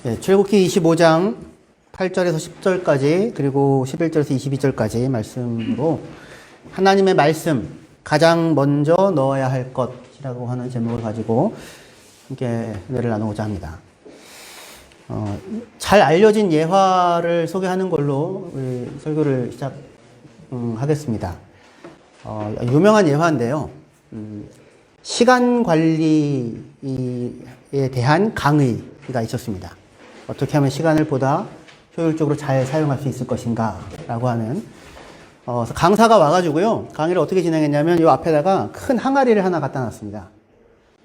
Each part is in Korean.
네, 출애굽기 25장 8절에서 10절까지 그리고 11절에서 22절까지 말씀으로 하나님의 말씀, 가장 먼저 넣어야 할 것이라고 하는 제목을 가지고 함께 은혜를 나누고자 합니다. 잘 알려진 예화를 소개하는 걸로 우리 설교를 시작하겠습니다. 유명한 예화인데요. 시간 관리에 대한 강의가 있었습니다. 어떻게 하면 시간을 보다 효율적으로 잘 사용할 수 있을 것인가 라고 하는 강사가 와가지고요, 강의를 어떻게 진행했냐면 이 앞에다가 큰 항아리를 하나 갖다 놨습니다.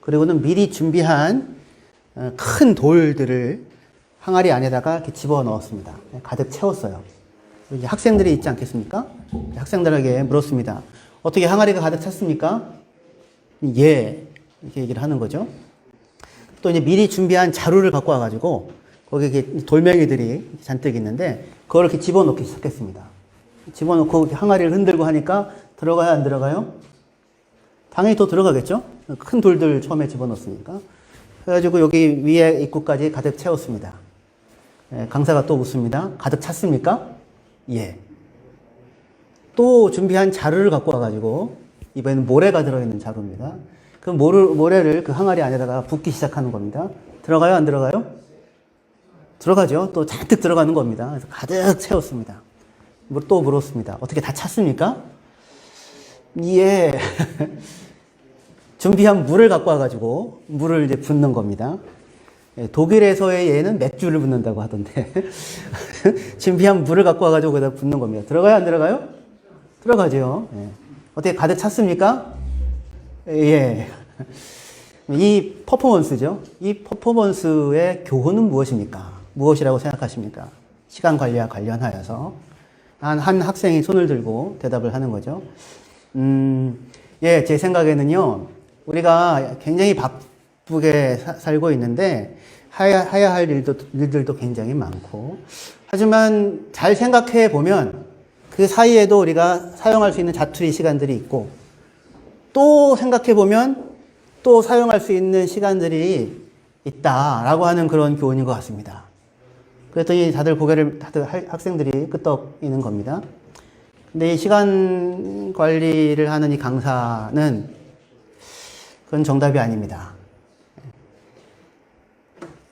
그리고는 미리 준비한 큰 돌들을 항아리 안에다가 이렇게 집어 넣었습니다. 가득 채웠어요. 이제 학생들이 있지 않겠습니까? 학생들에게 물었습니다. 어떻게 항아리가 가득 찼습니까? 예, 이렇게 얘기를 하는 거죠. 또 이제 미리 준비한 자루를 갖고 와가지고 거기 이렇게 돌멩이들이 잔뜩 있는데 그걸 이렇게 집어넣기 시작했습니다. 집어넣고 항아리를 흔들고 하니까 들어가요, 안 들어가요? 당연히 또 들어가겠죠? 큰 돌들 처음에 집어넣었으니까. 그래가지고 여기 위에 입구까지 가득 채웠습니다. 강사가 또 묻습니다. 가득 찼습니까? 예. 또 준비한 자루를 갖고 와가지고 이번에는 모래가 들어있는 자루입니다. 그 모래를 그 항아리 안에다가 붓기 시작하는 겁니다. 들어가요, 안 들어가요? 들어가죠. 또 잔뜩 들어가는 겁니다. 그래서 가득 채웠습니다. 또 물었습니다. 어떻게 다 찼습니까? 예. 준비한 물을 갖고 와가지고 물을 이제 붓는 겁니다. 독일에서의 예는 맥주를 붓는다고 하던데 준비한 물을 갖고 와가지고 거기다 붓는 겁니다. 들어가요, 안 들어가요? 들어가죠. 예. 어떻게 가득 찼습니까? 예. 이 퍼포먼스죠. 이 퍼포먼스의 교훈은 무엇입니까? 무엇이라고 생각하십니까? 시간 관리와 관련하여서 한 학생이 손을 들고 대답을 하는 거죠. 예, 제 생각에는요, 우리가 굉장히 바쁘게 살고 있는데 해야 할 일들도 굉장히 많고, 하지만 잘 생각해 보면 그 사이에도 우리가 사용할 수 있는 자투리 시간들이 있고, 또 생각해 보면 또 사용할 수 있는 시간들이 있다라고 하는 그런 교훈인 것 같습니다. 그랬더니 다들 학생들이 끄떡이는 겁니다. 근데 이 시간 관리를 하는 이 강사는 그건 정답이 아닙니다.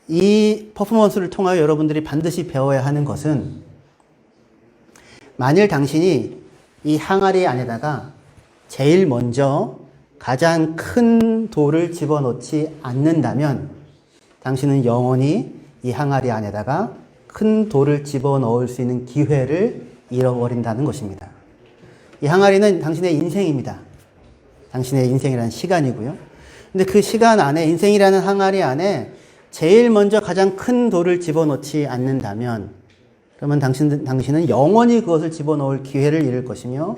이 퍼포먼스를 통하여 여러분들이 반드시 배워야 하는 것은, 만일 당신이 이 항아리 안에다가 제일 먼저 가장 큰 돌을 집어넣지 않는다면 당신은 영원히 이 항아리 안에다가 큰 돌을 집어넣을 수 있는 기회를 잃어버린다는 것입니다. 이 항아리는 당신의 인생입니다. 당신의 인생이라는 시간이고요. 근데 그 시간 안에, 인생이라는 항아리 안에 제일 먼저 가장 큰 돌을 집어넣지 않는다면, 그러면 당신은 영원히 그것을 집어넣을 기회를 잃을 것이며,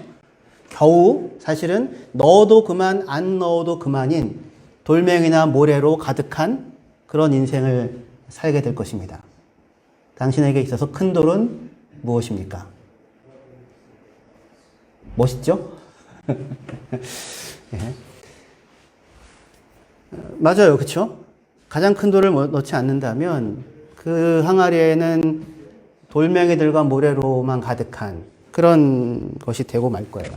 겨우 사실은 넣어도 그만 안 넣어도 그만인 돌멩이나 모래로 가득한 그런 인생을 살게 될 것입니다. 당신에게 있어서 큰 돌은 무엇입니까? 멋있죠? 예. 맞아요, 그렇죠? 가장 큰 돌을 넣지 않는다면 그 항아리에는 돌멩이들과 모래로만 가득한 그런 것이 되고 말 거예요.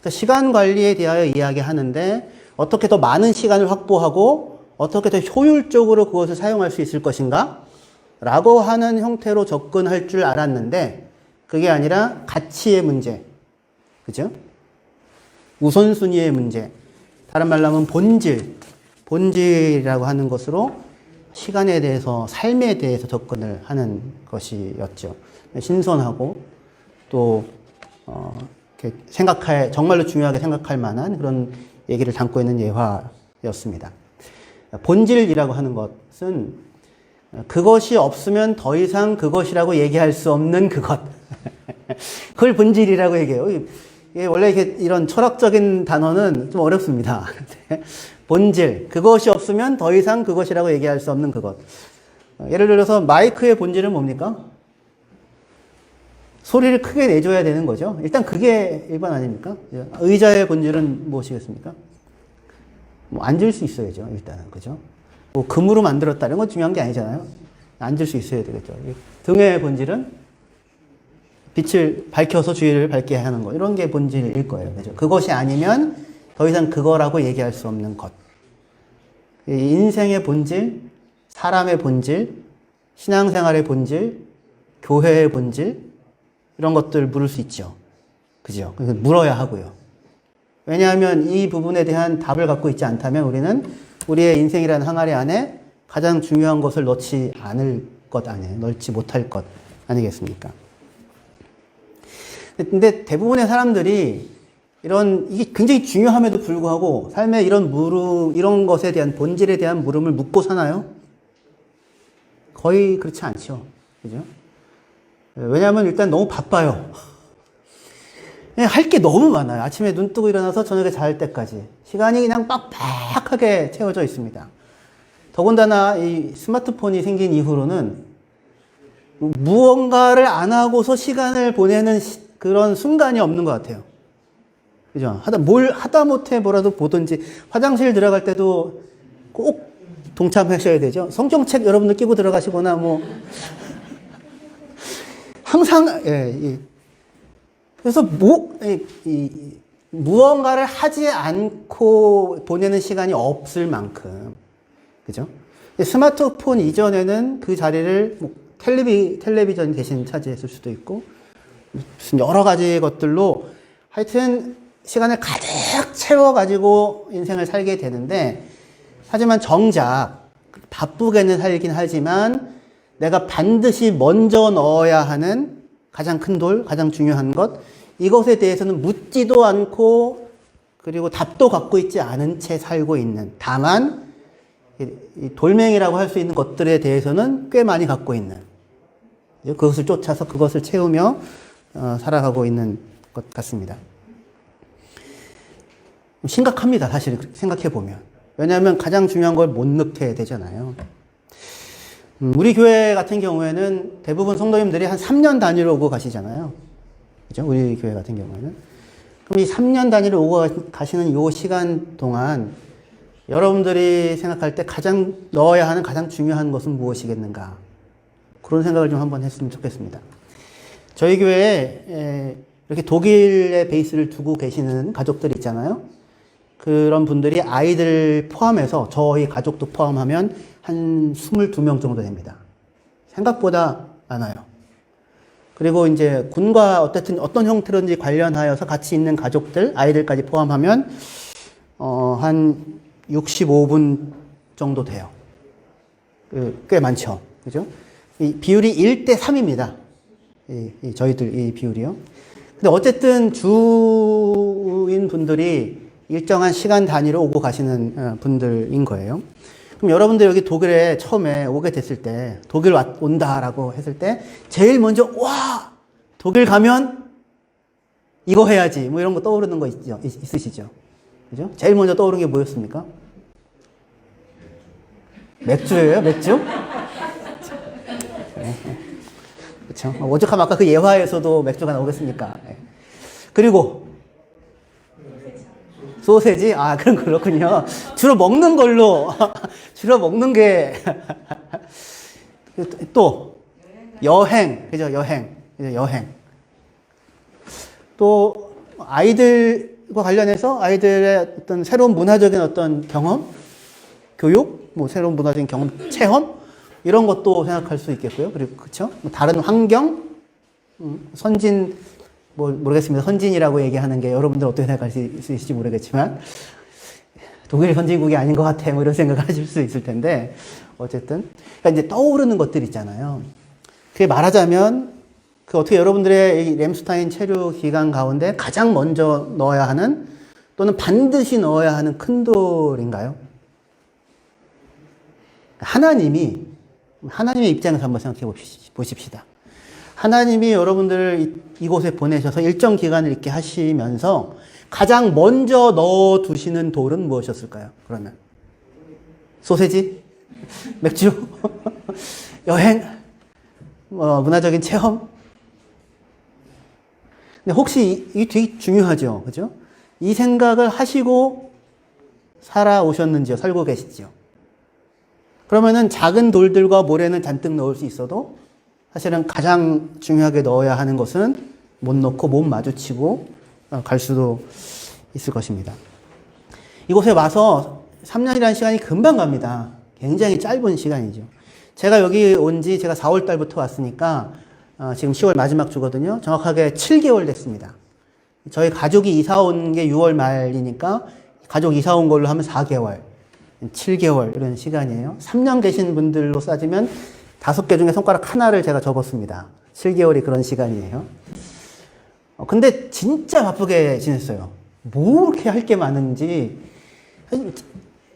그래서 시간 관리에 대하여 이야기하는데 어떻게 더 많은 시간을 확보하고 어떻게 더 효율적으로 그것을 사용할 수 있을 것인가? 라고 하는 형태로 접근할 줄 알았는데 그게 아니라 가치의 문제, 그죠? 우선순위의 문제, 다른 말로 하면 본질이라고 하는 것으로 시간에 대해서, 삶에 대해서 접근을 하는 것이었죠. 신선하고 또 이렇게 정말로 중요하게 생각할 만한 그런 얘기를 담고 있는 예화였습니다. 본질이라고 하는 것은 그것이 없으면 더 이상 그것이라고 얘기할 수 없는 그것. 그걸 본질이라고 얘기해요. 원래 이런 철학적인 단어는 좀 어렵습니다. 본질, 그것이 없으면 더 이상 그것이라고 얘기할 수 없는 그것. 예를 들어서 마이크의 본질은 뭡니까? 소리를 크게 내줘야 되는 거죠. 일단 그게 일반 아닙니까? 의자의 본질은 무엇이겠습니까? 앉을 수 있어야죠, 일단은. 그죠? 뭐 금으로 만들었다 이런 건 중요한 게 아니잖아요. 앉을 수 있어야 되겠죠. 등의 본질은 빛을 밝혀서 주위를 밝게 하는 것. 이런 게 본질일 거예요. 그죠? 그것이 아니면 더 이상 그거라고 얘기할 수 없는 것. 인생의 본질, 사람의 본질, 신앙생활의 본질, 교회의 본질, 이런 것들 물을 수 있죠. 그죠? 그래서 물어야 하고요. 왜냐하면 이 부분에 대한 답을 갖고 있지 않다면 우리는 우리의 인생이라는 항아리 안에 가장 중요한 것을 넣지 않을 것 아니에요. 넣지 못할 것 아니겠습니까? 근데 대부분의 사람들이 이게 굉장히 중요함에도 불구하고 삶에 이런 것에 대한 본질에 대한 물음을 묻고 사나요? 거의 그렇지 않죠. 그죠? 왜냐하면 일단 너무 바빠요. 할 게 너무 많아요. 아침에 눈 뜨고 일어나서 저녁에 잘 때까지. 시간이 그냥 빡빡하게 채워져 있습니다. 더군다나 이 스마트폰이 생긴 이후로는 무언가를 안 하고서 시간을 보내는 그런 순간이 없는 것 같아요. 그죠? 하다못해 뭐라도 보든지, 화장실 들어갈 때도 꼭 동참하셔야 되죠. 성경책 여러분들 끼고 들어가시거나, 항상, 그래서 무언가를 하지 않고 보내는 시간이 없을 만큼, 그죠? 스마트폰 이전에는 그 자리를 텔레비전이 대신 차지했을 수도 있고, 무슨 여러 가지 것들로 하여튼 시간을 가득 채워가지고 인생을 살게 되는데, 하지만 정작 바쁘게는 살긴 하지만 내가 반드시 먼저 넣어야 하는 가장 큰 돌, 가장 중요한 것, 이것에 대해서는 묻지도 않고 그리고 답도 갖고 있지 않은 채 살고 있는, 다만 이 돌멩이라고 할 수 있는 것들에 대해서는 꽤 많이 갖고 있는, 그것을 쫓아서 그것을 채우며 살아가고 있는 것 같습니다. 심각합니다. 사실 생각해보면. 왜냐하면 가장 중요한 걸 못 넣게 되잖아요. 우리 교회 같은 경우에는 대부분 성도님들이 한 3년 단위로 오고 가시잖아요. 그죠? 우리 교회 같은 경우에는. 그럼 이 3년 단위로 오고 가시는 이 시간 동안 여러분들이 생각할 때 가장 넣어야 하는 가장 중요한 것은 무엇이겠는가? 그런 생각을 좀 한번 했으면 좋겠습니다. 저희 교회에 이렇게 독일의 베이스를 두고 계시는 가족들 있잖아요. 그런 분들이 아이들 포함해서 저희 가족도 포함하면 한 22명 정도 됩니다. 생각보다 많아요. 그리고 이제 군과 어떤 형태로든지 관련하여서 같이 있는 가족들, 아이들까지 포함하면 한 65분 정도 돼요. 꽤 많죠. 그죠? 이 비율이 1대3입니다. 저희들 이 비율이요. 근데 어쨌든 주인 분들이 일정한 시간 단위로 오고 가시는 분들인 거예요. 그럼 여러분들 여기 독일에 처음에 오게 됐을 때, 독일 온다라고 했을 때, 제일 먼저, 와! 독일 가면 이거 해야지. 이런 거 떠오르는 거 있으시죠? 그죠? 제일 먼저 떠오르는 게 뭐였습니까? 맥주예요? 맥주? 네. 그렇죠. 오죽하면 아까 그 예화에서도 맥주가 나오겠습니까? 네. 그리고 소세지? 그렇군요. 주로 먹는 걸로, 주로 먹는 게, 또, 여행. 그죠? 여행. 또, 아이들과 관련해서 아이들의 어떤 새로운 문화적인 어떤 경험, 교육, 새로운 문화적인 경험, 체험, 이런 것도 생각할 수 있겠고요. 그리고, 그쵸? 다른 환경, 선진, 모르겠습니다. 선진이라고 얘기하는 게 여러분들 어떻게 생각할 수 있을지 모르겠지만, 독일이 선진국이 아닌 것 같아. 이런 생각을 하실 수 있을 텐데, 어쨌든. 그러니까 이제 떠오르는 것들 있잖아요. 그게 말하자면, 어떻게 여러분들의 이 램슈타인 체류 기간 가운데 가장 먼저 넣어야 하는, 또는 반드시 넣어야 하는 큰 돌인가요? 하나님의 입장에서 한번 생각해 보십시다. 하나님이 여러분들을 이곳에 보내셔서 일정 기간을 있게 하시면서 가장 먼저 넣어두시는 돌은 무엇이었을까요? 그러면 소세지? 맥주? 여행? 문화적인 체험? 근데 혹시 이게 되게 중요하죠. 그죠? 이 생각을 하시고 살아오셨는지요? 살고 계시지요? 그러면은 작은 돌들과 모래는 잔뜩 넣을 수 있어도 사실은 가장 중요하게 넣어야 하는 것은 못 넣고 못 마주치고 갈 수도 있을 것입니다. 이곳에 와서 3년이라는 시간이 금방 갑니다. 굉장히 짧은 시간이죠. 제가 여기 온 지 제가 4월 달부터 왔으니까 지금 10월 마지막 주거든요. 정확하게 7개월 됐습니다. 저희 가족이 이사 온 게 6월 말이니까 가족 이사 온 걸로 하면 4개월, 7개월 이런 시간이에요. 3년 계신 분들로 따지면 5개 중에 손가락 하나를 제가 접었습니다. 7개월이 그런 시간이에요. 근데 진짜 바쁘게 지냈어요. 뭐 이렇게 할 게 많은지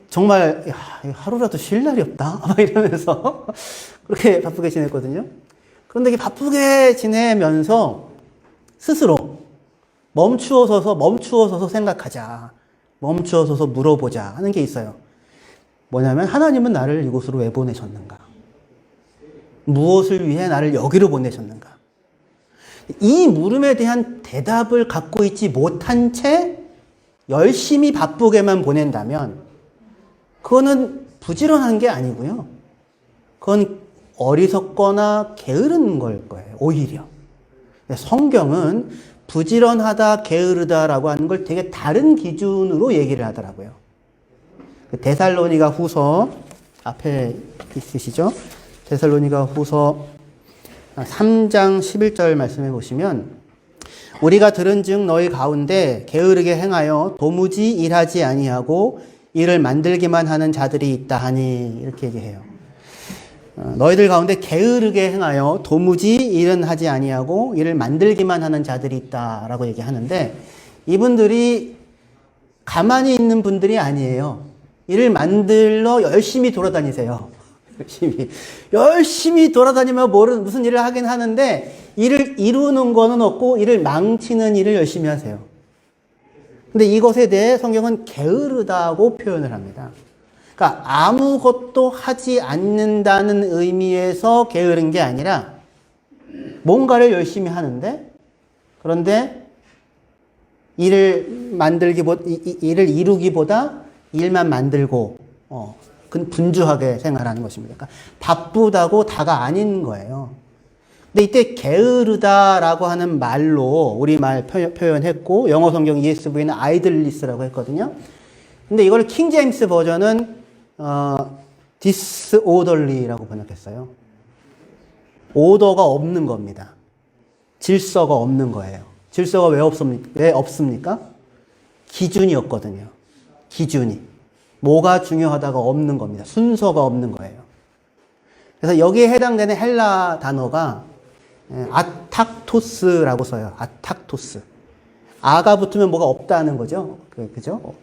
정말 하루라도 쉴 날이 없다 막 이러면서 그렇게 바쁘게 지냈거든요. 그런데 바쁘게 지내면서 스스로 멈추어서서 생각하자, 멈추어서서 물어보자 하는 게 있어요. 뭐냐면 하나님은 나를 이곳으로 왜 보내셨는가? 무엇을 위해 나를 여기로 보내셨는가? 이 물음에 대한 대답을 갖고 있지 못한 채 열심히 바쁘게만 보낸다면 그거는 부지런한 게 아니고요. 그건 어리석거나 게으른 걸 거예요. 오히려. 성경은 부지런하다, 게으르다라고 하는 걸 되게 다른 기준으로 얘기를 하더라고요. 데살로니가 후서 앞에 있으시죠? 데살로니가 후서 3장 11절 말씀해 보시면 우리가 들은즉 너희 가운데 게으르게 행하여 도무지 일하지 아니하고 일을 만들기만 하는 자들이 있다 하니 이렇게 얘기해요. 너희들 가운데 게으르게 행하여 도무지 일은 하지 아니하고 일을 만들기만 하는 자들이 있다라고 얘기하는데 이분들이 가만히 있는 분들이 아니에요. 일을 만들러 열심히 돌아다니세요. 열심히 돌아다니면 무슨 일을 하긴 하는데 일을 이루는 거는 없고 일을 망치는 일을 열심히 하세요. 근데 이것에 대해 성경은 게으르다고 표현을 합니다. 그러니까 아무것도 하지 않는다는 의미에서 게으른 게 아니라 뭔가를 열심히 하는데 그런데 일을 이루기보다 일만 만들고 분주하게 생활하는 것입니다. 그러니까 바쁘다고 다가 아닌 거예요. 근데 이때 게으르다라고 하는 말로 우리말 표현했고 영어 성경 ESV는 idleness라고 했거든요. 근데 이걸 킹 제임스 버전은 disorderly라고 번역했어요. 오더가 없는 겁니다. 질서가 없는 거예요. 질서가 왜 없습니까? 기준이 없거든요. 기준이. 뭐가 중요하다가 없는 겁니다. 순서가 없는 거예요. 그래서 여기에 해당되는 헬라 단어가 아탁토스라고 써요. 아탁토스. 아가 붙으면 뭐가 없다는 거죠. 그죠?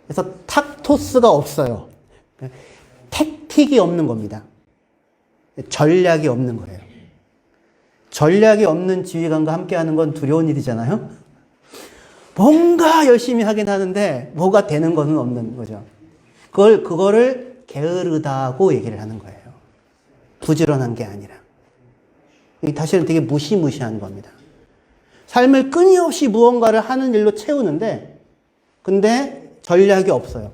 그래서 탁토스가 없어요. 택틱이 없는 겁니다. 전략이 없는 거예요. 전략이 없는 지휘관과 함께 하는 건 두려운 일이잖아요. 뭔가 열심히 하긴 하는데 뭐가 되는 것은 없는 거죠. 그거를 게으르다고 얘기를 하는 거예요. 부지런한 게 아니라. 다시는 되게 무시무시한 겁니다. 삶을 끊임없이 무언가를 하는 일로 채우는데 근데 전략이 없어요.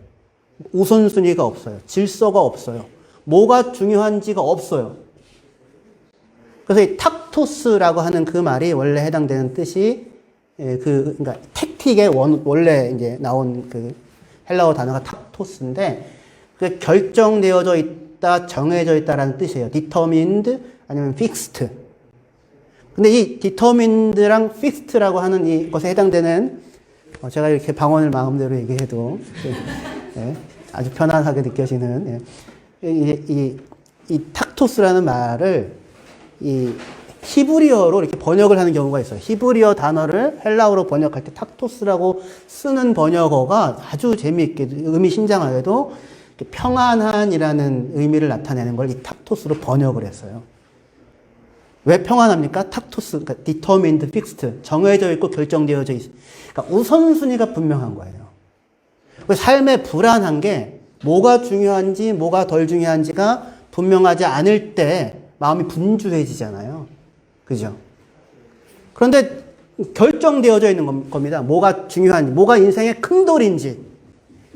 우선순위가 없어요. 질서가 없어요. 뭐가 중요한지가 없어요. 그래서 이 탁토스라고 하는 그 말이 원래 해당되는 뜻이 그러니까 택틱의 원래 이제 나온 그 헬라어 단어가 탁토스인데 그 결정되어져 있다, 정해져 있다라는 뜻이에요. determined 아니면 fixed. 근데 이 determined랑 fixed라고 하는 이것에 해당되는 제가 이렇게 방언을 마음대로 얘기해도 아주 편안하게 느껴지는 이 탁토스라는 말을 이 히브리어로 이렇게 번역을 하는 경우가 있어요. 히브리어 단어를 헬라어로 번역할 때 탁토스라고 쓰는 번역어가 아주 재미있게 의미심장하게도 평안한이라는 의미를 나타내는 걸 이 탁토스로 번역을 했어요. 왜 평안합니까? 탁토스, 그러니까 determined, fixed, 정해져 있고 결정되어져 있어. 그러니까 우선순위가 분명한 거예요. 삶에 불안한 게 뭐가 중요한지 뭐가 덜 중요한지가 분명하지 않을 때 마음이 분주해지잖아요. 그죠? 그런데 결정되어져 있는 겁니다. 뭐가 중요한지, 뭐가 인생의 큰 돌인지,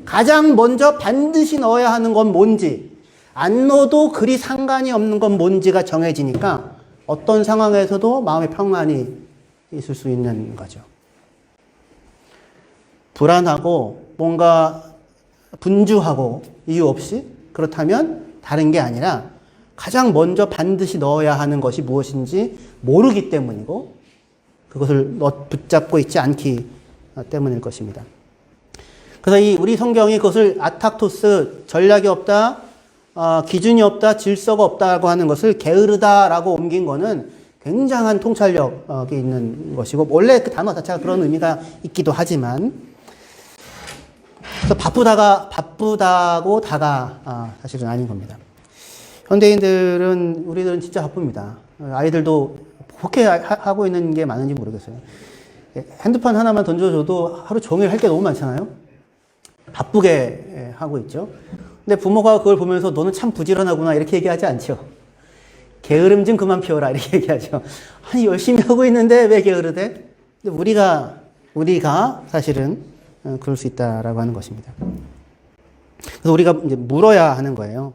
가장 먼저 반드시 넣어야 하는 건 뭔지 안 넣어도 그리 상관이 없는 건 뭔지가 정해지니까 어떤 상황에서도 마음의 평안이 있을 수 있는 거죠. 불안하고 뭔가 분주하고 이유 없이 그렇다면 다른 게 아니라 가장 먼저 반드시 넣어야 하는 것이 무엇인지 모르기 때문이고 그것을 붙잡고 있지 않기 때문일 것입니다. 그래서 우리 성경이 그것을 아탁토스, 전략이 없다, 기준이 없다, 질서가 없다고 하는 것을 게으르다라고 옮긴 거는 굉장한 통찰력이 있는 것이고, 원래 그 단어 자체가 그런 의미가 있기도 하지만, 그래서 바쁘다고 다가 사실은 아닌 겁니다. 우리들은 진짜 바쁩니다. 아이들도 그렇게 하고 있는 게 많은지 모르겠어요. 핸드폰 하나만 던져줘도 하루 종일 할 게 너무 많잖아요. 바쁘게 하고 있죠. 근데 부모가 그걸 보면서 너는 참 부지런하구나 이렇게 얘기하지 않죠. 게으름 좀 그만 피워라 이렇게 얘기하죠. 아니 열심히 하고 있는데 왜 게으르대? 근데 우리가 사실은 그럴 수 있다라고 하는 것입니다. 그래서 우리가 이제 물어야 하는 거예요.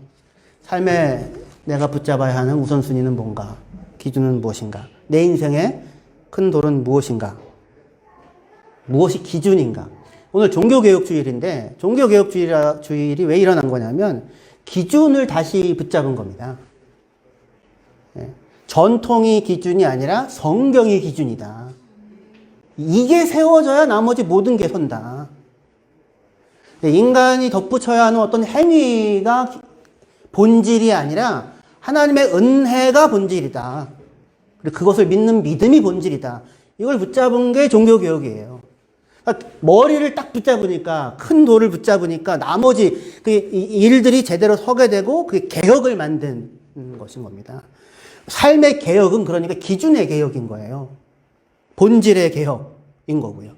삶에 내가 붙잡아야 하는 우선순위는 뭔가? 기준은 무엇인가? 내 인생의 큰 돌은 무엇인가? 무엇이 기준인가? 오늘 종교개혁주일인데 종교개혁주일이 왜 일어난 거냐면 기준을 다시 붙잡은 겁니다. 전통이 기준이 아니라 성경이 기준이다. 이게 세워져야 나머지 모든 게 선다. 인간이 덧붙여야 하는 어떤 행위가 본질이 아니라 하나님의 은혜가 본질이다. 그리고 그것을 믿는 믿음이 본질이다. 이걸 붙잡은 게 종교개혁이에요. 그러니까 머리를 딱 붙잡으니까, 큰 돌을 붙잡으니까 나머지 그 일들이 제대로 서게 되고 그게 개혁을 만든 것인 겁니다. 삶의 개혁은 그러니까 기준의 개혁인 거예요. 본질의 개혁인 거고요.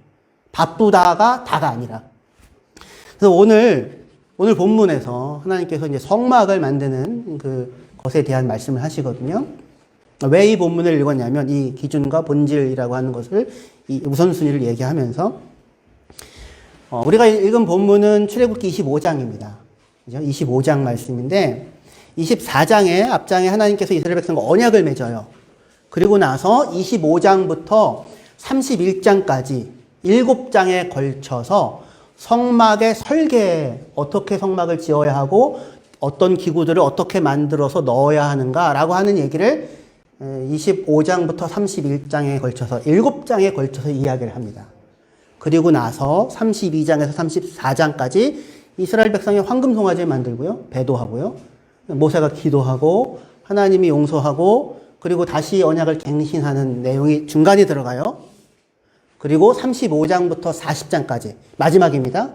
바쁘다가 다가 아니라. 그래서 오늘 본문에서 하나님께서 이제 성막을 만드는 그 것에 대한 말씀을 하시거든요. 왜 이 본문을 읽었냐면 이 기준과 본질이라고 하는 것을 이 우선순위를 얘기하면서 우리가 읽은 본문은 출애굽기 25장입니다. 25장 말씀인데 24장의 앞장에 하나님께서 이스라엘 백성과 언약을 맺어요. 그리고 나서 25장부터 31장까지 7장에 걸쳐서 성막의 설계, 어떻게 성막을 지어야 하고 어떤 기구들을 어떻게 만들어서 넣어야 하는가라고 하는 얘기를 25장부터 31장에 걸쳐서 7장에 걸쳐서 이야기를 합니다. 그리고 나서 32장에서 34장까지 이스라엘 백성이 황금 송아지를 만들고요. 배도하고요. 모세가 기도하고 하나님이 용서하고 그리고 다시 언약을 갱신하는 내용이 중간에 들어가요. 그리고 35장부터 40장까지 마지막입니다.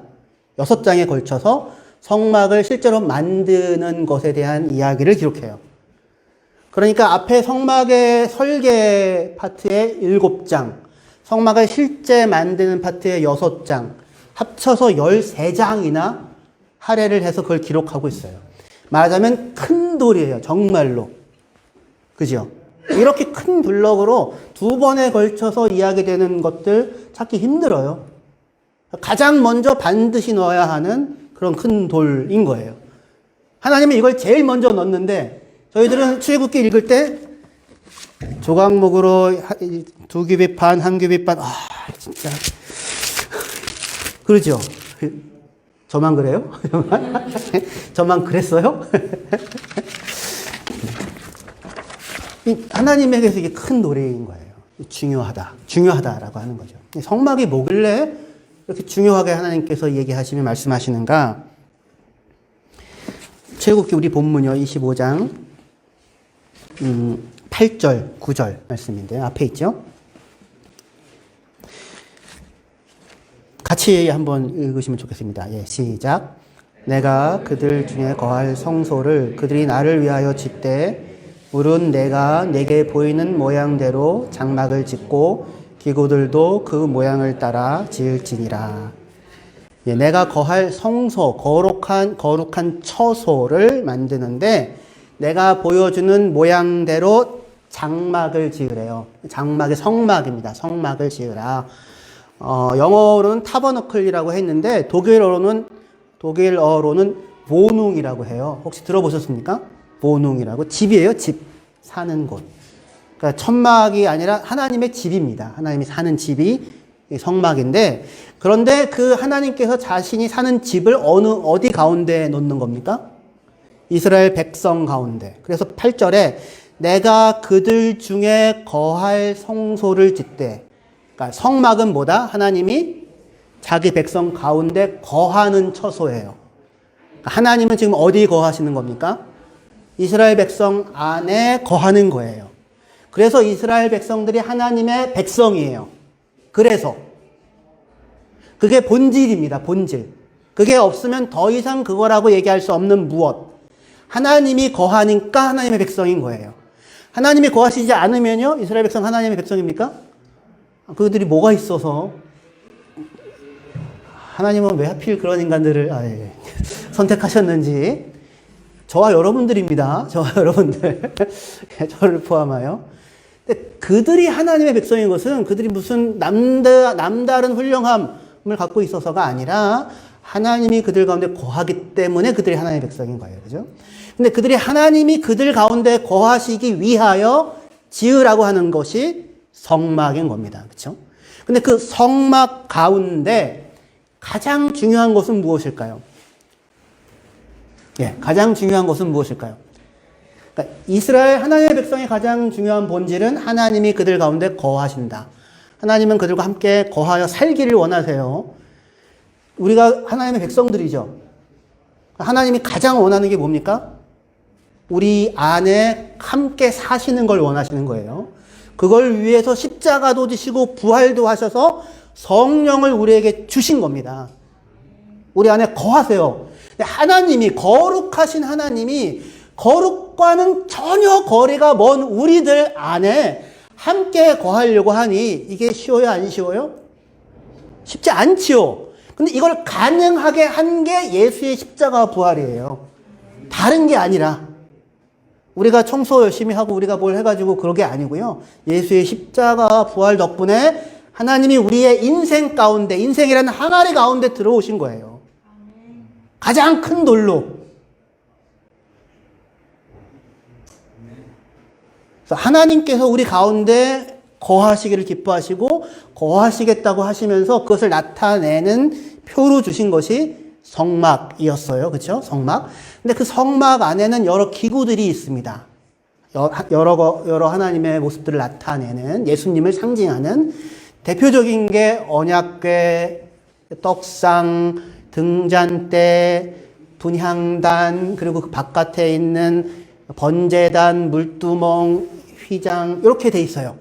6장에 걸쳐서 성막을 실제로 만드는 것에 대한 이야기를 기록해요. 그러니까 앞에 성막의 설계 파트의 7장, 성막을 실제 만드는 파트의 6장, 합쳐서 13장이나 할애를 해서 그걸 기록하고 있어요. 말하자면 큰 돌이에요. 정말로. 그죠? 이렇게 큰 블럭으로 2번에 걸쳐서 이야기되는 것들 찾기 힘들어요. 가장 먼저 반드시 넣어야 하는 그런 큰 돌인 거예요. 하나님은 이걸 제일 먼저 넣는데 저희들은 출애굽기 읽을 때 조각목으로 2규빗 반, 1규빗 반, 진짜 그러죠? 저만 그래요? 저만 그랬어요? 하나님에게서 이게 큰 노래인 거예요. 중요하다라고 하는 거죠. 성막이 뭐길래 이렇게 중요하게 하나님께서 얘기하시며 말씀하시는가? 출애굽기 우리 본문이요. 25장 8절, 9절 말씀인데요. 앞에 있죠? 같이 한번 읽으시면 좋겠습니다. 예, 시작. 내가 그들 중에 거할 성소를 그들이 나를 위하여 짓되 물은 내가 내게 보이는 모양대로 장막을 짓고 기구들도 그 모양을 따라 지을지니라. 예, 내가 거할 성소, 거룩한 처소를 만드는데 내가 보여주는 모양대로 장막을 지으래요. 장막의 성막입니다. 성막을 지으라. 영어로는 타버너클이라고 했는데 독일어로는 보농이라고 해요. 혹시 들어보셨습니까? 보농이라고. 집이에요. 집. 사는 곳. 그러니까 천막이 아니라 하나님의 집입니다. 하나님이 사는 집이 성막인데, 그런데 그 하나님께서 자신이 사는 집을 어디 가운데 놓는 겁니까? 이스라엘 백성 가운데. 그래서 8절에 내가 그들 중에 거할 성소를 짓되, 그러니까 성막은 뭐다? 하나님이 자기 백성 가운데 거하는 처소예요. 하나님은 지금 어디 거하시는 겁니까? 이스라엘 백성 안에 거하는 거예요. 그래서 이스라엘 백성들이 하나님의 백성이에요. 그래서 그게 본질입니다. 본질. 그게 없으면 더 이상 그거라고 얘기할 수 없는 무엇. 하나님이 거하니까 하나님의 백성인 거예요. 하나님이 거하시지 않으면요, 이스라엘 백성 하나님의 백성입니까? 그들이 뭐가 있어서, 하나님은 왜 하필 그런 인간들을 선택하셨는지. 저와 여러분들입니다. 저와 여러분들. 저를 포함하여. 근데 그들이 하나님의 백성인 것은 그들이 무슨 남다른 훌륭함을 갖고 있어서가 아니라 하나님이 그들 가운데 거하기 때문에 그들이 하나님의 백성인 거예요. 그죠? 근데 그들이 하나님이 그들 가운데 거하시기 위하여 지으라고 하는 것이 성막인 겁니다. 그렇죠? 근데 그 성막 가운데 가장 중요한 것은 무엇일까요? 예, 가장 중요한 것은 무엇일까요? 그러니까 이스라엘 하나님의 백성의 가장 중요한 본질은 하나님이 그들 가운데 거하신다. 하나님은 그들과 함께 거하여 살기를 원하세요. 우리가 하나님의 백성들이죠. 하나님이 가장 원하는 게 뭡니까? 우리 안에 함께 사시는 걸 원하시는 거예요. 그걸 위해서 십자가도 지시고 부활도 하셔서 성령을 우리에게 주신 겁니다. 우리 안에 거하세요. 하나님이, 거룩하신 하나님이 거룩과는 전혀 거리가 먼 우리들 안에 함께 거하려고 하니 이게 쉬워요, 안 쉬워요? 쉽지 않지요. 근데 이걸 가능하게 한 게 예수의 십자가 부활이에요. 다른 게 아니라. 우리가 청소 열심히 하고 우리가 뭘 해가지고 그런 게 아니고요. 예수의 십자가 부활 덕분에 하나님이 우리의 인생 가운데, 인생이라는 항아리 가운데 들어오신 거예요. 가장 큰 돌로. 그래서 하나님께서 우리 가운데 거하시기를 기뻐하시고 거하시겠다고 하시면서 그것을 나타내는 표로 주신 것이 성막이었어요. 그렇죠? 성막. 근데 그 성막 안에는 여러 기구들이 있습니다. 여러 하나님의 모습들을 나타내는, 예수님을 상징하는 대표적인 게 언약궤, 떡상, 등잔대, 분향단, 그리고 그 바깥에 있는 번제단, 물두멍, 휘장, 이렇게 돼 있어요.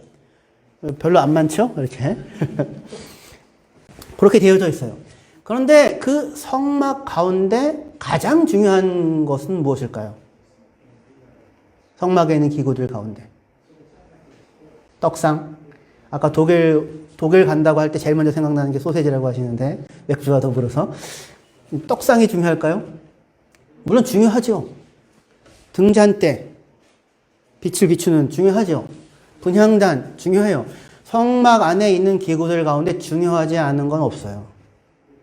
별로 안 많죠? 이렇게. 그렇게 되어져 있어요. 그런데 그 성막 가운데 가장 중요한 것은 무엇일까요? 성막에 있는 기구들 가운데. 떡상. 아까 독일 간다고 할 때 제일 먼저 생각나는 게 소세지라고 하시는데, 맥주와 더불어서. 떡상이 중요할까요? 물론 중요하죠. 등잔대, 빛을 비추는 중요하죠. 분향단 중요해요. 성막 안에 있는 기구들 가운데 중요하지 않은 건 없어요.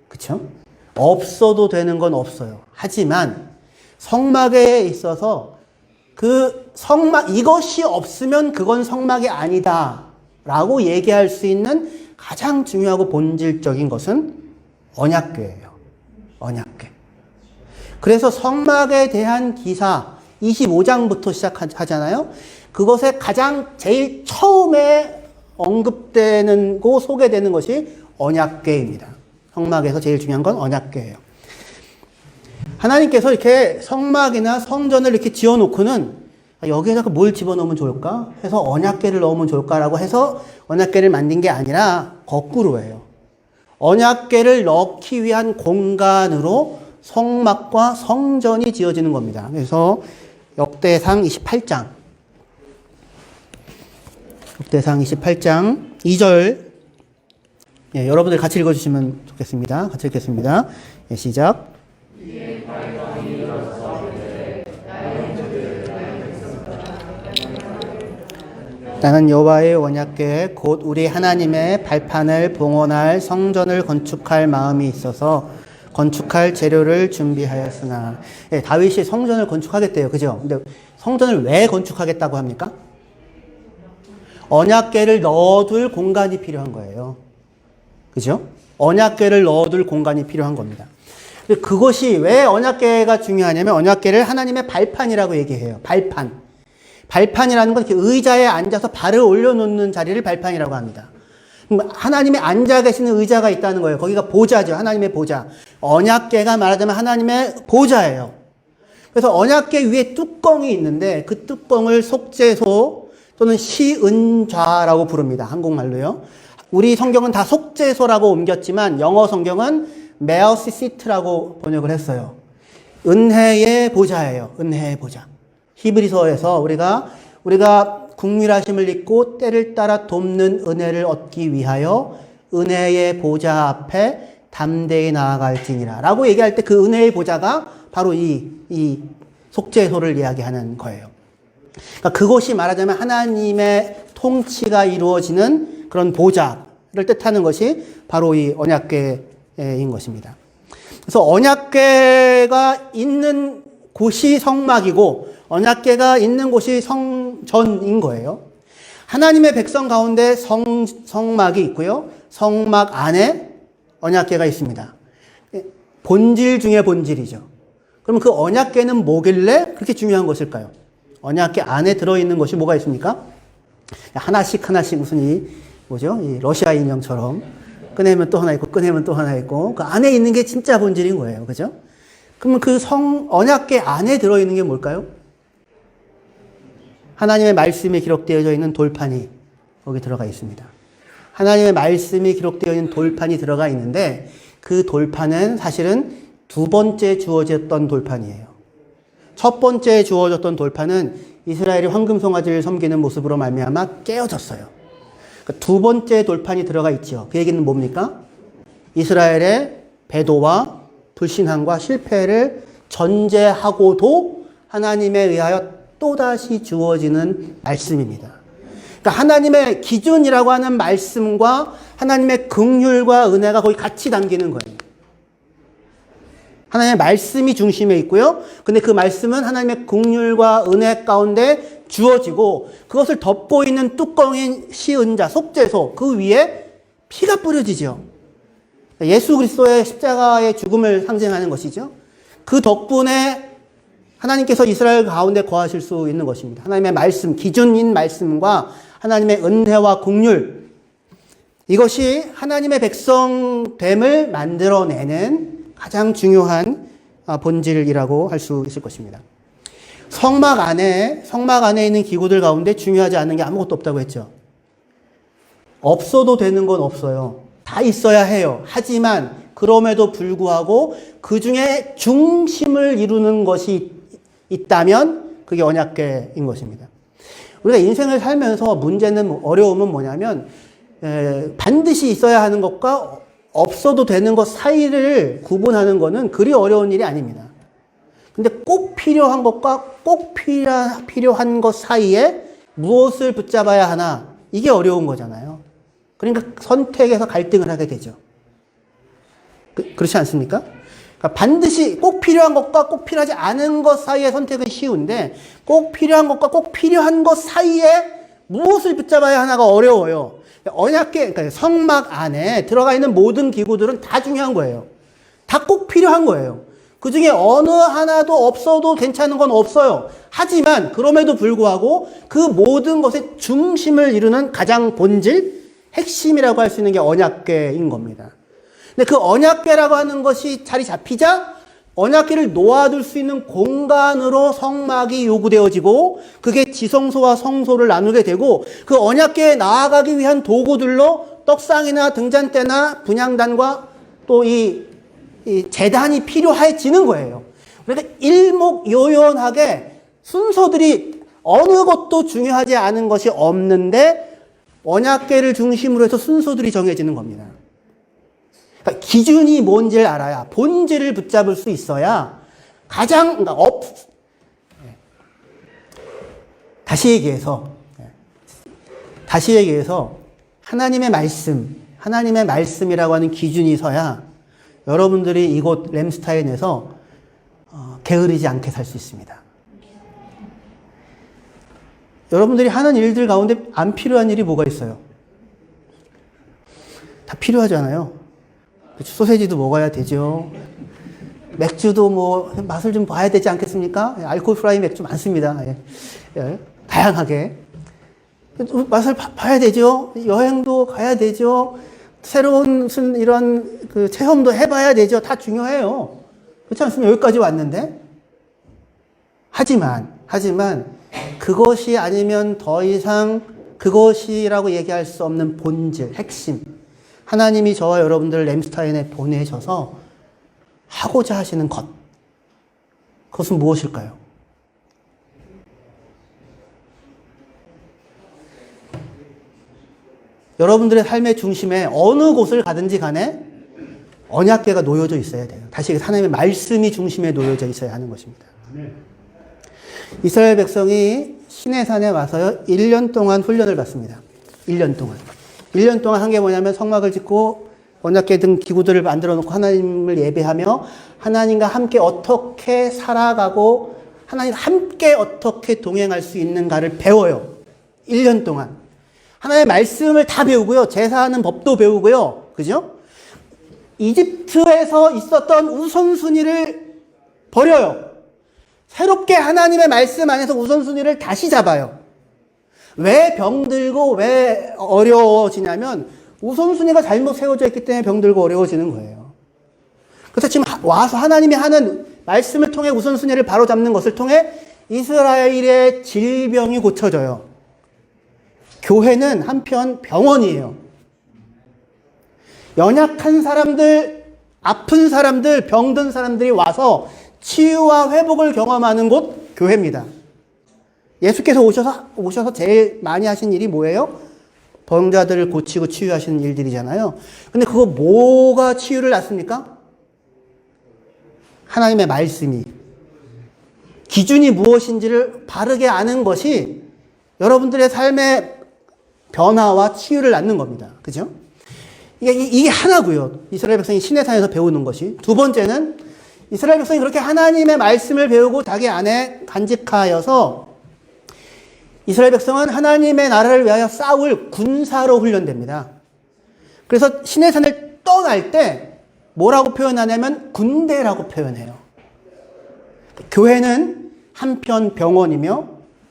그렇죠? 없어도 되는 건 없어요. 하지만 성막에 있어서 그 성막, 이것이 없으면 그건 성막이 아니다 라고 얘기할 수 있는 가장 중요하고 본질적인 것은 언약궤예요. 언약궤. 그래서 성막에 대한 기사 25장부터 시작하잖아요. 그것에 가장 제일 처음에 언급되는 거, 소개되는 것이 언약궤입니다. 성막에서 제일 중요한 건 언약궤예요. 하나님께서 이렇게 성막이나 성전을 이렇게 지어놓고는 여기에다가 뭘 집어넣으면 좋을까? 해서 언약궤를 넣으면 좋을까라고 해서 언약궤를 만든 게 아니라 거꾸로예요. 언약궤를 넣기 위한 공간으로 성막과 성전이 지어지는 겁니다. 그래서 역대상 28장 2절, 예, 여러분들 같이 읽어주시면 좋겠습니다. 같이 읽겠습니다. 예, 시작. 나는 여호와의 언약궤 곧 우리 하나님의 발판을 봉헌할 성전을 건축할 마음이 있어서 건축할 재료를 준비하였으나. 예, 다윗이 성전을 건축하겠대요. 그죠? 근데 성전을 왜 건축하겠다고 합니까? 언약궤를 넣어둘 공간이 필요한 거예요. 그죠? 언약궤를 넣어둘 공간이 필요한 겁니다. 그것이 왜 언약궤가 중요하냐면 언약궤를 하나님의 발판이라고 얘기해요. 발판. 발판이라는 건 이렇게 의자에 앉아서 발을 올려놓는 자리를 발판이라고 합니다. 하나님이 앉아 계시는 의자가 있다는 거예요. 거기가 보좌죠. 하나님의 보좌. 언약궤가 말하자면 하나님의 보좌예요. 그래서 언약궤 위에 뚜껑이 있는데 그 뚜껑을 속죄소 또는 시은좌라고 부릅니다. 한국말로요. 우리 성경은 다 속죄소라고 옮겼지만 영어 성경은 메어시 시트라고 번역을 했어요. 은혜의 보좌예요. 은혜의 보좌. 히브리서에서 우리가 국률하심을 잊고 때를 따라 돕는 은혜를 얻기 위하여 은혜의 보좌 앞에 담대히 나아갈지니라 라고 얘기할 때 그 은혜의 보좌가 바로 이 속죄소를 이야기하는 거예요. 그러니까 그것이 말하자면 하나님의 통치가 이루어지는 그런 보좌를 뜻하는 것이 바로 이 언약궤인 것입니다. 그래서 언약궤가 있는 곳이 성막이고 언약궤가 있는 곳이 성전인 거예요. 하나님의 백성 가운데 성막이 있고요. 성막 안에 언약궤가 있습니다. 본질 중에 본질이죠. 그럼 그 언약궤는 뭐길래 그렇게 중요한 것일까요? 언약궤 안에 들어있는 것이 뭐가 있습니까? 하나씩 무슨 이 러시아 인형처럼 꺼내면 또 하나 있고 꺼내면 또 하나 있고 그 안에 있는 게 진짜 본질인 거예요. 그죠? 그러면 그 언약궤 안에 들어있는 게 뭘까요? 하나님의 말씀이 기록되어져 있는 돌판이 거기 들어가 있습니다. 하나님의 말씀이 기록되어 있는 돌판이 들어가 있는데 그 돌판은 사실은 두 번째 주어졌던 돌판이에요. 첫 번째 주어졌던 돌판은 이스라엘이 황금송아지를 섬기는 모습으로 말미암아 깨어졌어요. 그러니까 두 번째 돌판이 들어가 있죠. 그 얘기는 뭡니까? 이스라엘의 배도와 불신함과 실패를 전제하고도 하나님에 의하여 또다시 주어지는 말씀입니다. 그러니까 하나님의 기준이라고 하는 말씀과 하나님의 긍휼과 은혜가 거기 같이 담기는 거예요. 하나님의 말씀이 중심에 있고요. 근데 그 말씀은 하나님의 긍휼과 은혜 가운데 주어지고 그것을 덮고 있는 뚜껑인 시은자, 속죄소 그 위에 피가 뿌려지죠. 예수 그리스도의 십자가의 죽음을 상징하는 것이죠. 그 덕분에 하나님께서 이스라엘 가운데 거하실 수 있는 것입니다. 하나님의 말씀, 기준인 말씀과 하나님의 은혜와 긍휼 이것이 하나님의 백성됨을 만들어내는 가장 중요한 본질이라고 할 수 있을 것입니다. 성막 안에 있는 기구들 가운데 중요하지 않은 게 아무것도 없다고 했죠. 없어도 되는 건 없어요. 다 있어야 해요. 하지만 그럼에도 불구하고 그 중에 중심을 이루는 것이 있다면 그게 언약궤인 것입니다. 우리가 인생을 살면서 문제는 어려움은 뭐냐면 반드시 있어야 하는 것과 없어도 되는 것 사이를 구분하는 것은 그리 어려운 일이 아닙니다. 근데 꼭 필요한 것과 꼭 필요한 것 사이에 무엇을 붙잡아야 하나 이게 어려운 거잖아요. 그러니까 선택에서 갈등을 하게 되죠. 그렇지 않습니까? 그러니까 반드시 꼭 필요한 것과 꼭 필요하지 않은 것 사이의 선택은 쉬운데 꼭 필요한 것과 꼭 필요한 것 사이에 무엇을 붙잡아야 하나가 어려워요. 언약궤, 그러니까 성막 안에 들어가 있는 모든 기구들은 다 중요한 거예요. 다 꼭 필요한 거예요. 그 중에 어느 하나도 없어도 괜찮은 건 없어요. 하지만 그럼에도 불구하고 그 모든 것의 중심을 이루는 가장 본질, 핵심이라고 할 수 있는 게 언약궤인 겁니다. 근데 그 언약궤라고 하는 것이 자리 잡히자 언약궤를 놓아둘 수 있는 공간으로 성막이 요구되어지고 그게 지성소와 성소를 나누게 되고 그 언약궤에 나아가기 위한 도구들로 떡상이나 등잔대나 분향단과 또 이 제단이 필요해지는 거예요. 그러니까 일목요연하게 순서들이 어느 것도 중요하지 않은 것이 없는데 언약궤를 중심으로 해서 순서들이 정해지는 겁니다. 그러니까 기준이 뭔지를 알아야 본질을 붙잡을 수 있어야 가장 다시 얘기해서 하나님의 말씀이라고 하는 기준이 서야 여러분들이 이곳 램스타인에서 게으르지 않게 살 수 있습니다. 여러분들이 하는 일들 가운데 안 필요한 일이 뭐가 있어요? 다 필요하잖아요. 소세지도 먹어야 되죠. 맥주도 뭐 맛을 좀 봐야 되지 않겠습니까? 알코올 프라이 맥주 많습니다. 예. 다양하게. 맛을 봐야 되죠. 여행도 가야 되죠. 새로운 무슨 이런 그 체험도 해봐야 되죠. 다 중요해요. 그렇지 않습니까? 여기까지 왔는데. 하지만 그것이 아니면 더 이상 그것이라고 얘기할 수 없는 본질, 핵심. 하나님이 저와 여러분들을 램스타인에 보내셔서 하고자 하시는 것. 그것은 무엇일까요? 여러분들의 삶의 중심에 어느 곳을 가든지 간에 언약궤가 놓여져 있어야 돼요. 다시 하나님의 말씀이 중심에 놓여져 있어야 하는 것입니다. 이스라엘 백성이 시내산에 와서요, 1년 동안 훈련을 받습니다. 1년 동안 한 게 뭐냐면 성막을 짓고 언약궤 등 기구들을 만들어 놓고 하나님을 예배하며 하나님과 함께 어떻게 살아가고 하나님과 함께 어떻게 동행할 수 있는가를 배워요. 1년 동안. 하나님의 말씀을 다 배우고요. 제사하는 법도 배우고요. 그죠? 이집트에서 있었던 우선순위를 버려요. 새롭게 하나님의 말씀 안에서 우선순위를 다시 잡아요. 왜 병들고 왜 어려워지냐면 우선순위가 잘못 세워져 있기 때문에 병들고 어려워지는 거예요. 그래서 지금 와서 하나님이 하는 말씀을 통해 우선순위를 바로잡는 것을 통해 이스라엘의 질병이 고쳐져요. 교회는 한편 병원이에요. 연약한 사람들, 아픈 사람들, 병든 사람들이 와서 치유와 회복을 경험하는 곳 교회입니다. 예수께서 오셔서 제일 많이 하신 일이 뭐예요? 병자들을 고치고 치유하시는 일들이잖아요. 근데 그거 뭐가 치유를 낳습니까? 하나님의 말씀이. 기준이 무엇인지를 바르게 아는 것이 여러분들의 삶의 변화와 치유를 낳는 겁니다. 그죠? 이게 하나고요. 이스라엘 백성이 시내산에서 배우는 것이. 두 번째는 이스라엘 백성이 그렇게 하나님의 말씀을 배우고 자기 안에 간직하여서 이스라엘 백성은 하나님의 나라를 위하여 싸울 군사로 훈련됩니다. 그래서 시내산을 떠날 때 뭐라고 표현하냐면 군대라고 표현해요. 교회는 한편 병원이며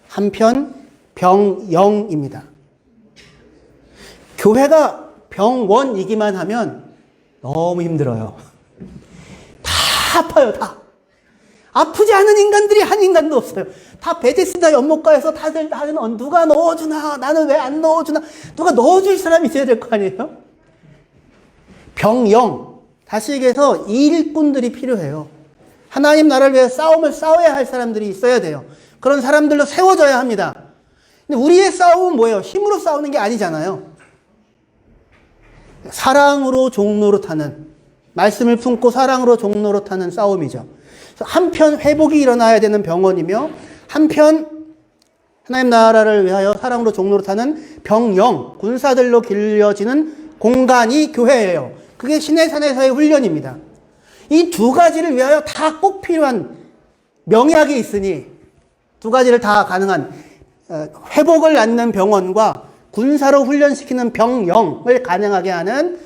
한편 병영입니다. 교회가 병원이기만 하면 너무 힘들어요. 다 아파요, 다. 아프지 않은 인간들이 한 인간도 없어요. 다 베데스다 연못가에서 다들 누가 넣어주나, 나는 왜 안 넣어주나, 누가 넣어줄 사람이 있어야 될 거 아니에요? 병영, 다시 얘기해서 일꾼들이 필요해요. 하나님 나라를 위해 싸움을 싸워야 할 사람들이 있어야 돼요. 그런 사람들로 세워져야 합니다. 근데 우리의 싸움은 뭐예요? 힘으로 싸우는 게 아니잖아요. 사랑으로 종로로 타는, 말씀을 품고 사랑으로 종로로 타는 싸움이죠. 한편 회복이 일어나야 되는 병원이며 한편 하나님 나라를 위하여 사랑으로 종로로 타는 병영, 군사들로 길려지는 공간이 교회예요. 그게 시내산에서의 훈련입니다. 이 두 가지를 위하여 다 꼭 필요한 명약이 있으니 두 가지를 다 가능한 회복을 낳는 병원과 군사로 훈련시키는 병영을 가능하게 하는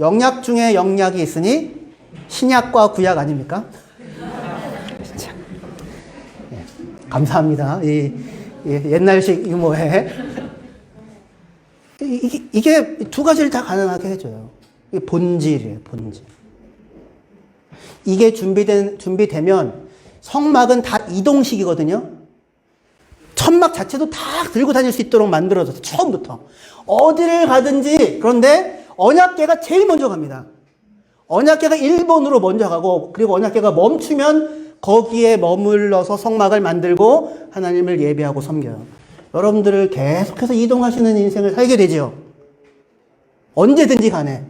영약 중에 영약이 있으니 신약과 구약 아닙니까? 진짜. 예, 감사합니다. 옛날식 유머에. 이게 두 가지를 다 가능하게 해줘요. 이게 본질이에요, 본질. 이게 준비되면 성막은 다 이동식이거든요. 천막 자체도 다 들고 다닐 수 있도록 만들어져서 처음부터 어디를 가든지. 그런데 언약궤가 제일 먼저 갑니다. 언약궤가 일본으로 먼저 가고, 그리고 언약궤가 멈추면 거기에 머물러서 성막을 만들고 하나님을 예배하고 섬겨요. 여러분들을 계속해서 이동하시는 인생을 살게 되죠. 언제든지 간에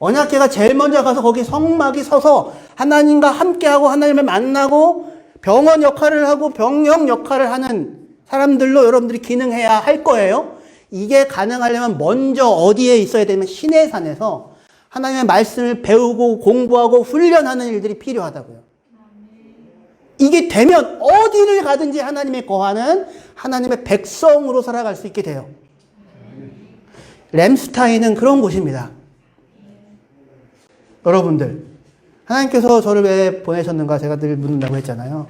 언약궤가 제일 먼저 가서 거기 성막이 서서 하나님과 함께하고 하나님을 만나고 병원 역할을 하고 병영 역할을 하는 사람들로 여러분들이 기능해야 할 거예요. 이게 가능하려면 먼저 어디에 있어야 되면 시내산에서 하나님의 말씀을 배우고 공부하고 훈련하는 일들이 필요하다고요. 이게 되면 어디를 가든지 하나님의 거하는 하나님의 백성으로 살아갈 수 있게 돼요. 램스타인은 그런 곳입니다. 여러분들, 하나님께서 저를 왜 보내셨는가 제가 늘 묻는다고 했잖아요.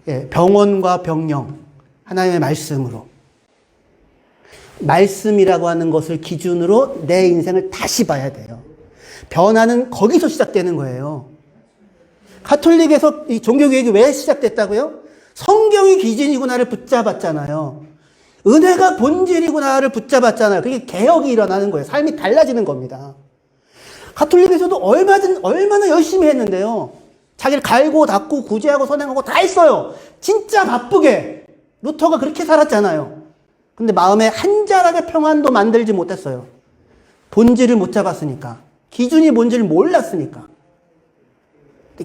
예, 병원과 병령, 하나님의 말씀으로. 말씀이라고 하는 것을 기준으로 내 인생을 다시 봐야 돼요. 변화는 거기서 시작되는 거예요. 가톨릭에서 이 종교개혁이 왜 시작됐다고요? 성경이 기준이구나를 붙잡았잖아요. 은혜가 본질이구나를 붙잡았잖아요. 그게 개혁이 일어나는 거예요. 삶이 달라지는 겁니다. 가톨릭에서도 얼마나 열심히 했는데요. 자기를 갈고 닦고 구제하고 선행하고 다 했어요. 진짜 바쁘게. 루터가 그렇게 살았잖아요. 근데 마음에 한 자락의 평안도 만들지 못했어요. 본질을 못 잡았으니까. 기준이 뭔지를 몰랐으니까.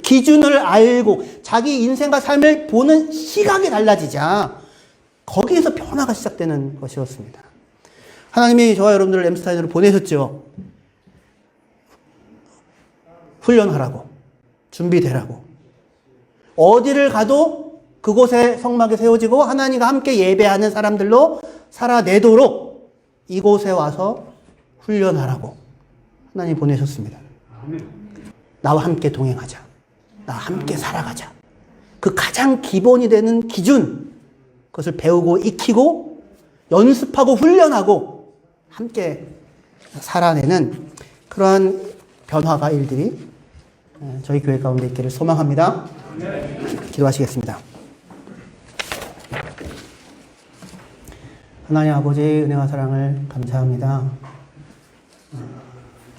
기준을 알고 자기 인생과 삶을 보는 시각이 달라지자 거기에서 변화가 시작되는 것이었습니다. 하나님이 저와 여러분들을 램스타인으로 보내셨죠. 훈련하라고, 준비되라고. 어디를 가도 그곳에 성막이 세워지고 하나님과 함께 예배하는 사람들로 살아내도록 이곳에 와서 훈련하라고 하나님 보내셨습니다. 나와 함께 동행하자. 나와 함께 살아가자. 그 가장 기본이 되는 기준, 그것을 배우고 익히고 연습하고 훈련하고 함께 살아내는 그러한 변화가 일들이 저희 교회 가운데 있기를 소망합니다. 기도하시겠습니다. 하나님 아버지 은혜와 사랑을 감사합니다.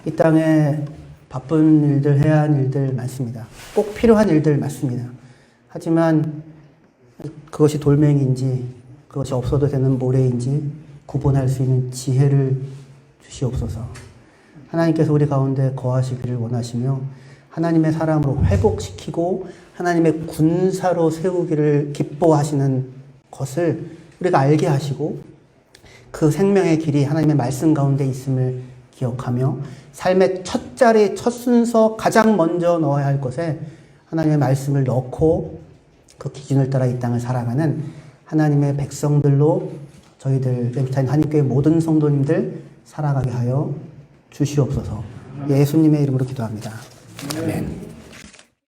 이 땅에 바쁜 일들, 해야 할 일들 많습니다. 꼭 필요한 일들 많습니다. 하지만 그것이 돌멩이인지 그것이 없어도 되는 모래인지 구분할 수 있는 지혜를 주시옵소서. 하나님께서 우리 가운데 거하시기를 원하시며 하나님의 사람으로 회복시키고 하나님의 군사로 세우기를 기뻐하시는 것을 우리가 알게 하시고 그 생명의 길이 하나님의 말씀 가운데 있음을 기억하며 삶의 첫 자리, 첫 순서 가장 먼저 넣어야 할 것에 하나님의 말씀을 넣고 그 기준을 따라 이 땅을 살아가는 하나님의 백성들로 저희들 램스타인 한인교회 모든 성도님들 살아가게 하여 주시옵소서. 예수님의 이름으로 기도합니다. 아멘.